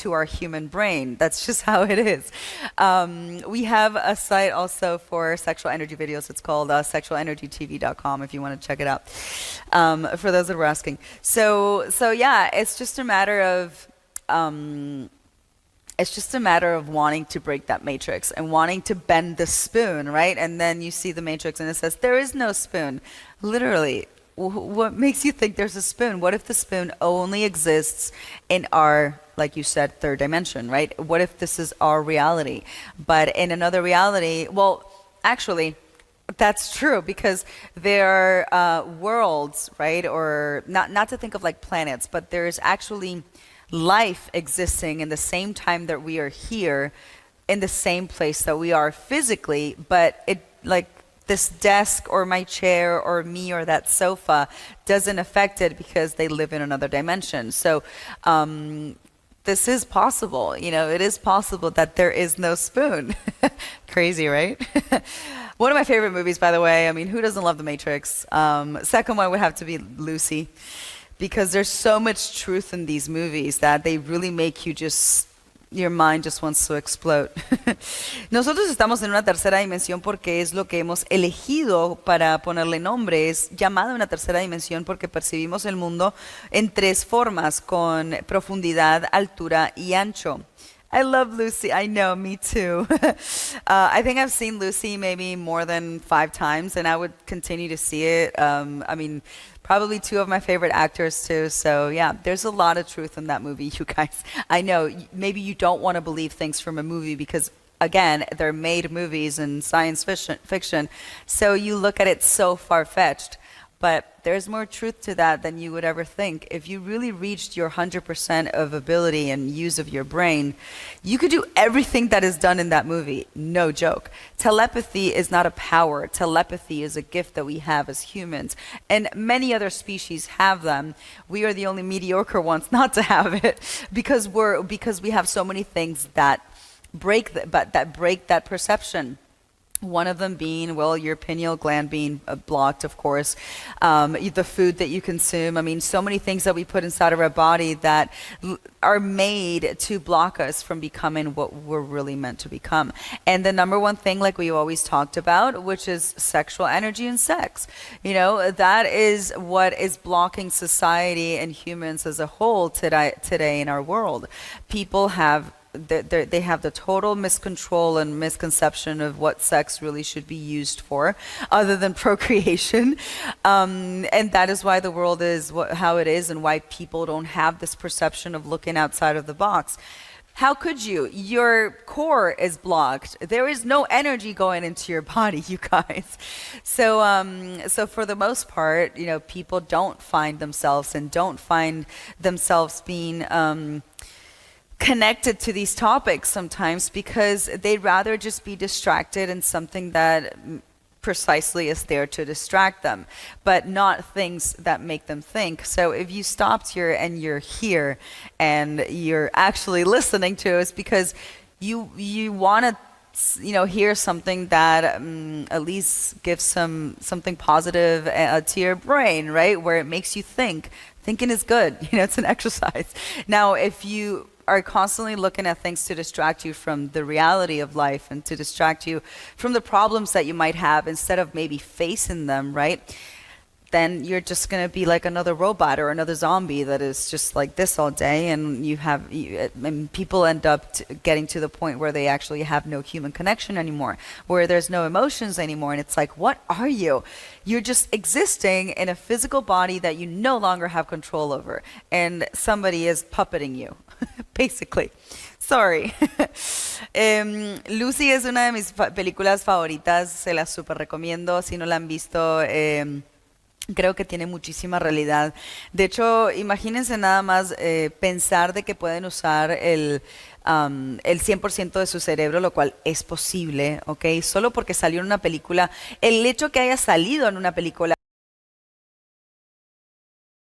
to our human brain. That's just how it is. We have a site also for sexual energy videos. It's called sexualenergytv.com if you want to check it out. For those that were asking. So yeah, it's just a matter of wanting to break that matrix and wanting to bend the spoon, right? And then you see the matrix and it says, there is no spoon. Literally, what makes you think there's a spoon? What if the spoon only exists in our, like you said, third dimension, right? What if this is our reality? But in another reality, well, actually, that's true, because there are worlds, right? Or not to think of like planets, but there's actually life existing in the same time that we are here, in the same place that we are physically, but it, like, this desk or my chair or me or that sofa doesn't affect it because they live in another dimension. So this is possible. You know, it is possible that there is no spoon. Crazy, right? One of my favorite movies, by the way. I mean, who doesn't love The Matrix? Second one would have to be Lucy, because there's so much truth in these movies that they really make you just, your mind just wants to explode. Nosotros estamos en una tercera dimensión porque es lo que hemos elegido para ponerle nombre. Es llamada una tercera dimensión porque percibimos el mundo en tres formas, con profundidad, altura y ancho. I love Lucy. I know, me too. I think I've seen Lucy maybe more than 5 times, and I would continue to see it. I mean, probably 2 of my favorite actors too. So yeah, there's a lot of truth in that movie, you guys. I know maybe you don't want to believe things from a movie because, again, they're made movies and science fiction. So you look at it so far-fetched. But there's more truth to that than you would ever think. If you really reached your 100% of ability and use of your brain, you could do everything that is done in that movie. No joke. Telepathy is not a power. Telepathy is a gift that we have as humans. And many other species have them. We are the only mediocre ones not to have it, because we have so many things that break that perception. One of them being, well, your pineal gland being blocked, of course, the food that you consume. I mean, so many things that we put inside of our body that are made to block us from becoming what we're really meant to become. And the number one thing, like we always talked about, which is sexual energy and sex. You know, that is what is blocking society and humans as a whole today in our world. People have they have the total miscontrol and misconception of what sex really should be used for, other than procreation. And that is why the world is how it is, and why people don't have this perception of looking outside of the box. How could you? Your core is blocked. There is no energy going into your body, you guys. So for the most part, you know, people don't find themselves being connected to these topics sometimes, because they'd rather just be distracted in something that precisely is there to distract them, but not things that make them think. So if you stopped here and you're here and you're actually listening to us, because you want to, you know, hear something that at least gives something positive to your brain, right? Where it makes you think. Thinking is good. You know, it's an exercise. Now, if you are constantly looking at things to distract you from the reality of life and to distract you from the problems that you might have, instead of maybe facing them, right? Then you're just going to be like another robot or another zombie that is just like this all day, and and people end up getting to the point where they actually have no human connection anymore, where there's no emotions anymore, and it's like, what are you? You're just existing in a physical body that you no longer have control over, and somebody is puppeting you, basically. Sorry. Lucy es una de mis películas favoritas, se la super recomiendo si no la han visto. Creo que tiene muchísima realidad. De hecho, imagínense nada más pensar de que pueden usar el 100% de su cerebro, lo cual es posible, ¿ok? Solo porque salió en una película. El hecho que haya salido en una película